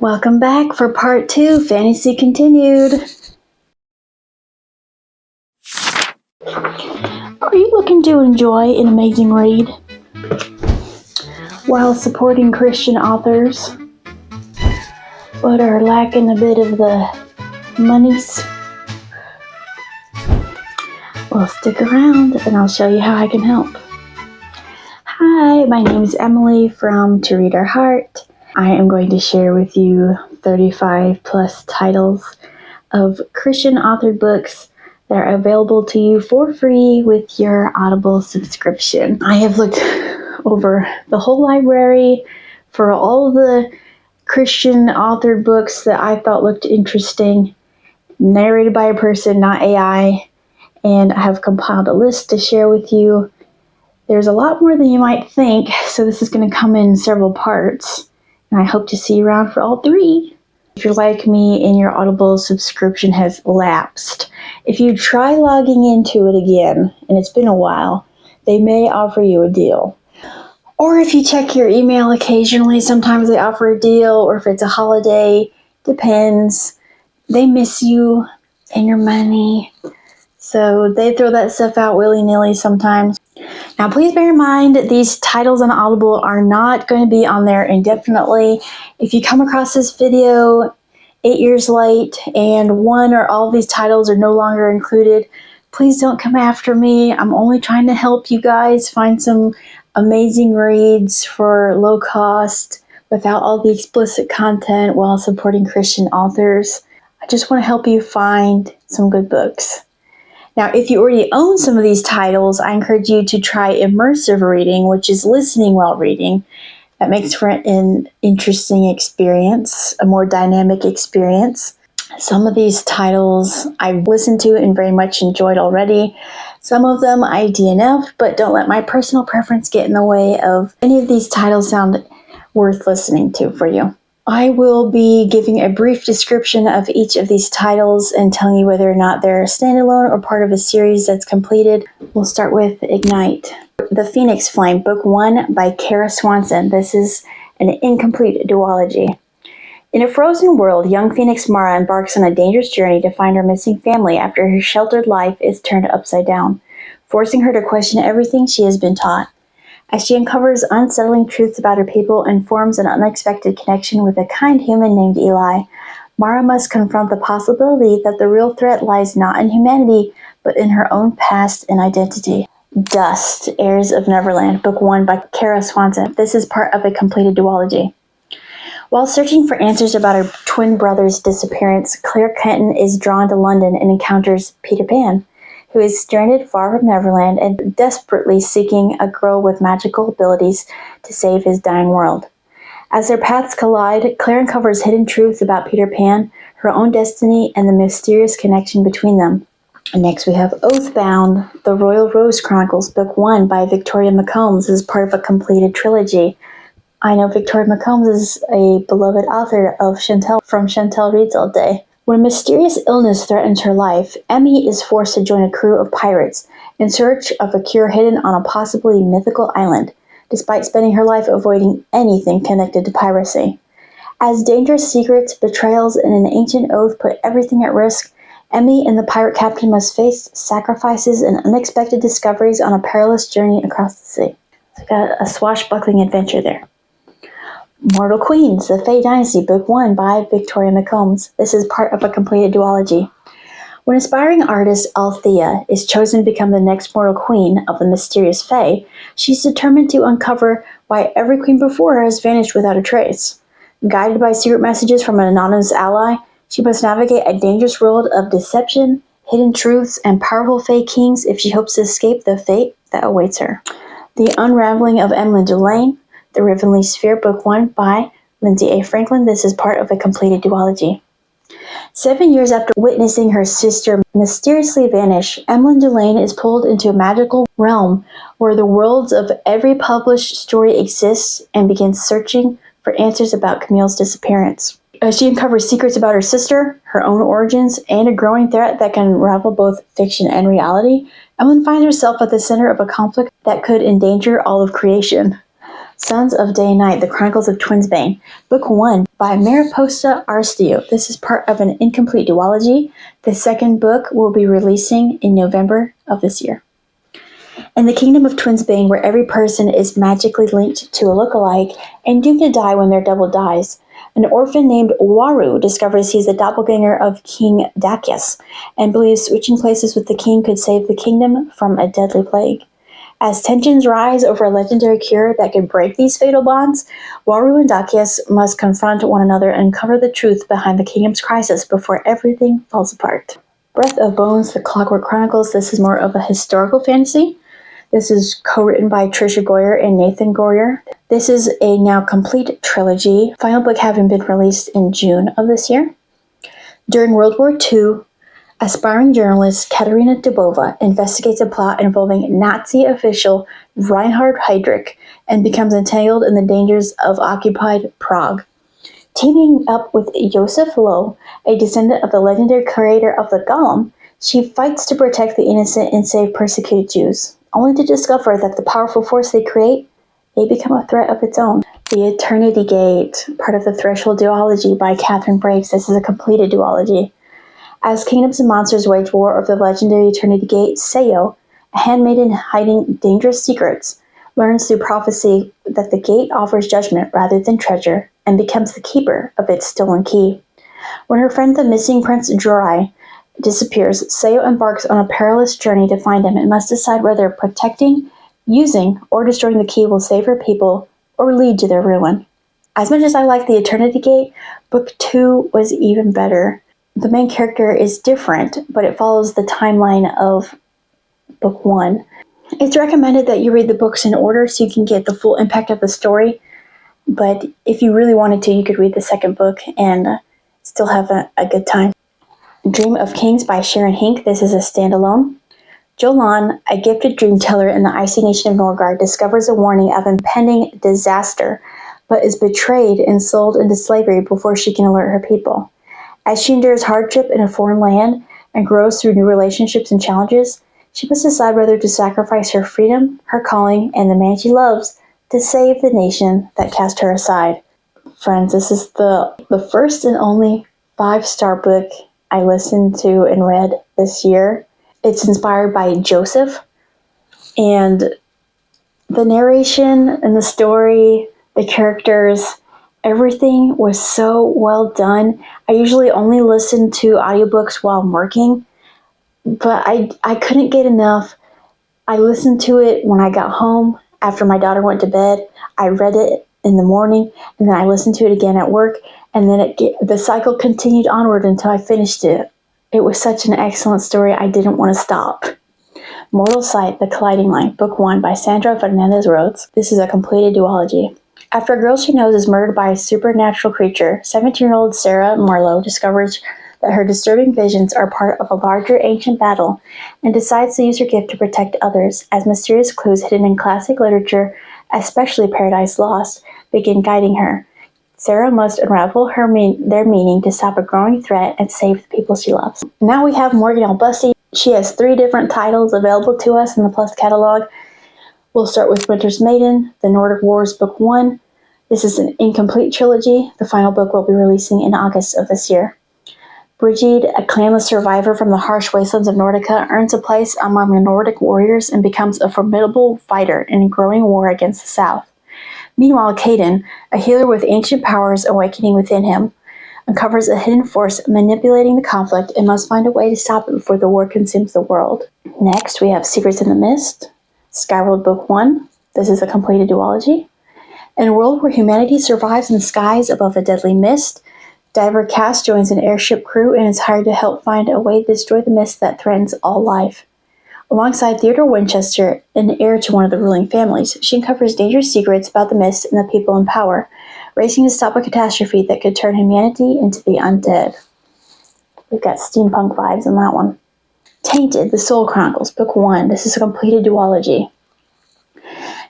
Welcome back for part 2, Fantasy Continued. Are you looking to enjoy an amazing read while supporting Christian authors, but are lacking a bit of the monies? Well, stick around and I'll show you how I can help. Hi, my name is Emily from To Read Our Heart. I am going to share with you 35 plus titles of Christian authored books that are available to you for free with your Audible subscription. I have looked over the whole library for all the Christian authored books that I thought looked interesting, narrated by a person, not AI, and I have compiled a list to share with you. There's a lot more than you might think, so this is going to come in several parts, and I hope to see you around for all 3. If you're like me and your Audible subscription has lapsed, if you try logging into it again, and it's been a while, they may offer you a deal. Or if you check your email occasionally, sometimes they offer a deal, or if it's a holiday, depends. They miss you and your money, so they throw that stuff out willy-nilly sometimes. Now, please bear in mind that these titles on Audible are not going to be on there indefinitely. If you come across this video 8 years late and one or all of these titles are no longer included, please don't come after me. I'm only trying to help you guys find some amazing reads for low cost without all the explicit content while supporting Christian authors. I just want to help you find some good books. Now, if you already own some of these titles, I encourage you to try immersive reading, which is listening while reading. That makes for an interesting experience, a more dynamic experience. Some of these titles I've listened to and very much enjoyed already. Some of them I DNF, but don't let my personal preference get in the way of any of these titles sound worth listening to for you. I will be giving a brief description of each of these titles and telling you whether or not they're standalone or part of a series that's completed. We'll start with Ignite. The Phoenix Flame, Book 1 by Kara Swanson. This is an incomplete duology. In a frozen world, young Phoenix Mara embarks on a dangerous journey to find her missing family after her sheltered life is turned upside down, forcing her to question everything she has been taught. As she uncovers unsettling truths about her people and forms an unexpected connection with a kind human named Eli, Mara must confront the possibility that the real threat lies not in humanity, but in her own past and identity. Dust, Heirs of Neverland, Book 1 by Kara Swanson. This is part of a completed duology. While searching for answers about her twin brother's disappearance, Claire Kenton is drawn to London and encounters Peter Pan, who is stranded far from Neverland and desperately seeking a girl with magical abilities to save his dying world. As their paths collide, Claire uncovers hidden truths about Peter Pan, her own destiny, and the mysterious connection between them. And next we have Oathbound, the Royal Rose Chronicles, Book 1 by Victoria McCombs. This is part of a completed trilogy. I know Victoria McCombs is a beloved author of Chantel from Chantel Reads All Day. When a mysterious illness threatens her life, Emmy is forced to join a crew of pirates in search of a cure hidden on a possibly mythical island, despite spending her life avoiding anything connected to piracy. As dangerous secrets, betrayals, and an ancient oath put everything at risk, Emmy and the pirate captain must face sacrifices and unexpected discoveries on a perilous journey across the sea. So got a swashbuckling adventure there. Mortal Queens, the Fae Dynasty, Book 1 by Victoria McCombs. This is part of a completed duology. When aspiring artist Althea is chosen to become the next mortal queen of the mysterious Fae, she's determined to uncover why every queen before her has vanished without a trace. Guided by secret messages from an anonymous ally, she must navigate a dangerous world of deception, hidden truths, and powerful Fae kings if she hopes to escape the fate that awaits her. The Unraveling of Emlyn, DuLaine, the Rivenlea Sphere, Book 1 by Lindsay A. Franklin. This is part of a completed duology. 7 years after witnessing her sister mysteriously vanish, Emlyn DuLaine is pulled into a magical realm where the worlds of every published story exists and begins searching for answers about Camille's disappearance. As she uncovers secrets about her sister, her own origins, and a growing threat that can unravel both fiction and reality, Emlyn finds herself at the center of a conflict that could endanger all of creation. Sons of Day and Night, The Chronicles of Twinsbane, Book 1 by Mariposa Aristeo. This is part of an incomplete duology. The second book will be releasing in November of this year. In the kingdom of Twinsbane, where every person is magically linked to a look-alike and doomed to die when their double dies, an orphan named Waru discovers he's the doppelganger of King Dakius and believes switching places with the king could save the kingdom from a deadly plague. As tensions rise over a legendary cure that could break these fatal bonds, Waru and Dakius must confront one another and uncover the truth behind the kingdom's crisis before everything falls apart. Breath of Bones, The Clockwork Chronicles. This is more of a historical fantasy. This is co-written by Tricia Goyer and Nathan Goyer. This is a now complete trilogy, final book having been released in June of this year. During World War II, aspiring journalist Katerina Dubova investigates a plot involving Nazi official Reinhard Heydrich and becomes entangled in the dangers of occupied Prague. Teaming up with Joseph Lowe, a descendant of the legendary creator of the Golem, she fights to protect the innocent and save persecuted Jews, only to discover that the powerful force they create may become a threat of its own. The Eternity Gate, part of the Threshold Duology by Katherine Briggs. This is a completed duology. As kingdoms and monsters wage war over the legendary Eternity Gate, Seyo, a handmaiden hiding dangerous secrets, learns through prophecy that the gate offers judgment rather than treasure and becomes the keeper of its stolen key. When her friend the missing Prince Jorai disappears, Seyo embarks on a perilous journey to find him and must decide whether protecting, using, or destroying the key will save her people or lead to their ruin. As much as I like the Eternity Gate, Book 2 was even better. The main character is different, but it follows the timeline of Book 1. It's recommended that you read the books in order so you can get the full impact of the story, but if you really wanted to, you could read the second book and still have a good time. Dream of Kings by Sharon Hink. This is a standalone. Jolan, a gifted dream teller in the icy nation of Norgard, discovers a warning of impending disaster, but is betrayed and sold into slavery before she can alert her people. As she endures hardship in a foreign land and grows through new relationships and challenges, she must decide whether to sacrifice her freedom, her calling, and the man she loves to save the nation that cast her aside. Friends, this is the first and only 5-star book I listened to and read this year. It's inspired by Joseph, and the narration and the story, the characters, everything was so well done. I usually only listen to audiobooks while I'm working, but I couldn't get enough. I listened to it when I got home after my daughter went to bed. I read it in the morning, and then I listened to it again at work, and then the cycle continued onward until I finished it. It was such an excellent story, I didn't want to stop. Mortal Sight, The Colliding Line, Book 1 by Sandra Fernandez-Rhodes. This is a completed duology. After a girl she knows is murdered by a supernatural creature, 17-year-old Sarah Marlowe discovers that her disturbing visions are part of a larger ancient battle and decides to use her gift to protect others as mysterious clues hidden in classic literature, especially Paradise Lost, begin guiding her. Sarah must unravel their meaning to stop a growing threat and save the people she loves. Now we have Morgan L. Bussey. She has 3 different titles available to us in the Plus catalog. We'll start with Winter's Maiden, The Nordic Wars, Book 1. This is an incomplete trilogy. The final book will be releasing in August of this year. Brigid, a clanless survivor from the harsh wastelands of Nordica, earns a place among the Nordic warriors and becomes a formidable fighter in a growing war against the South. Meanwhile, Caden, a healer with ancient powers awakening within him, uncovers a hidden force manipulating the conflict and must find a way to stop it before the war consumes the world. Next, we have Secrets in the Mist, Skyworld Book 1. This is a completed duology. In a world where humanity survives in the skies above a deadly mist, Diver Cass joins an airship crew and is hired to help find a way to destroy the mist that threatens all life. Alongside Theodore Winchester, an heir to one of the ruling families, she uncovers dangerous secrets about the mist and the people in power, racing to stop a catastrophe that could turn humanity into the undead. We've got steampunk vibes in that one. Tainted, The Soul Chronicles, Book 1. This is a completed duology.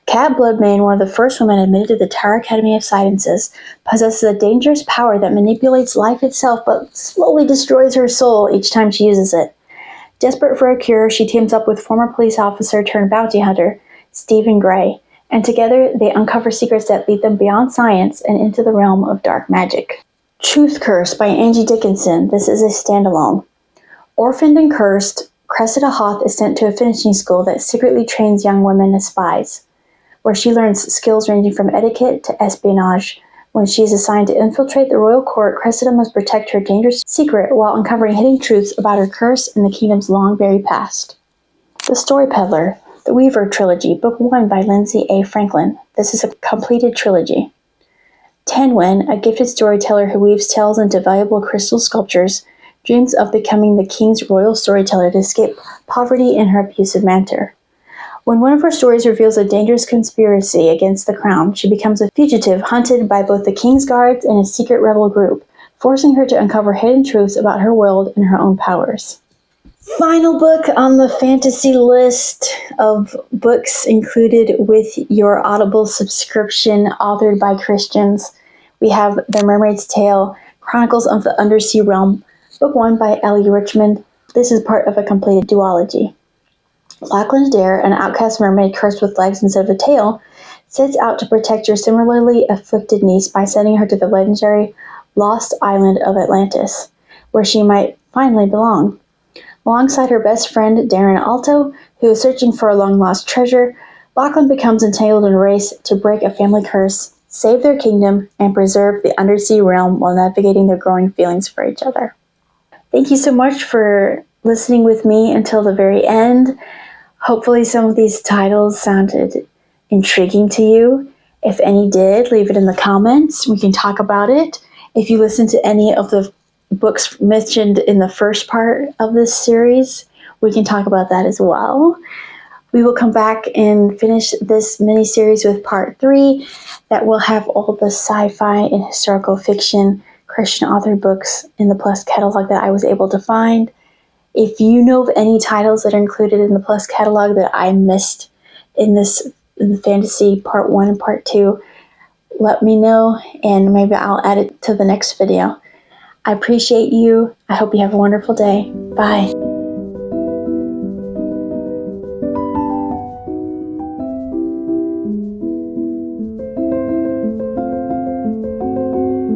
Kat Bloodmane, one of the first women admitted to the Tower Academy of Sciences, possesses a dangerous power that manipulates life itself but slowly destroys her soul each time she uses it. Desperate for a cure, she teams up with former police officer turned bounty hunter, Stephen Gray, and together they uncover secrets that lead them beyond science and into the realm of dark magic. Truth Curse by Angie Dickinson. This is a standalone. Orphaned and cursed, Cressida Hoth is sent to a finishing school that secretly trains young women as spies, where she learns skills ranging from etiquette to espionage. When she is assigned to infiltrate the royal court, Cressida must protect her dangerous secret while uncovering hidden truths about her curse and the kingdom's long-buried past. The Story Peddler, the Weaver Trilogy, Book 1 by Lindsay A. Franklin. This is a completed trilogy. Tanwen, a gifted storyteller who weaves tales into valuable crystal sculptures, dreams of becoming the king's royal storyteller to escape poverty and her abusive mentor. When one of her stories reveals a dangerous conspiracy against the crown, she becomes a fugitive hunted by both the king's guards and a secret rebel group, forcing her to uncover hidden truths about her world and her own powers. Final book on the fantasy list of books included with your Audible subscription, authored by Christians. We have The Mermaid's Tale, Chronicles of the Undersea Realm, Book 1 by L.E. Richmond. This is part of a completed duology. Lachlan Dare, an outcast mermaid cursed with legs instead of a tail, sets out to protect her similarly afflicted niece by sending her to the legendary lost island of Atlantis, where she might finally belong. Alongside her best friend, Darren Alto, who is searching for a long-lost treasure, Lachlan becomes entangled in a race to break a family curse, save their kingdom, and preserve the Undersea Realm while navigating their growing feelings for each other. Thank you so much for listening with me until the very end. Hopefully some of these titles sounded intriguing to you. If any did, leave it in the comments. We can talk about it. If you listen to any of the books mentioned in the first part of this series, we can talk about that as well. We will come back and finish this mini-series with part 3 that will have all the sci-fi and historical fiction Christian author books in the Plus catalog that I was able to find. If you know of any titles that are included in the Plus catalog that I missed in the fantasy part 1 and part 2, let me know and maybe I'll add it to the next video. I appreciate you. I hope you have a wonderful day. Bye.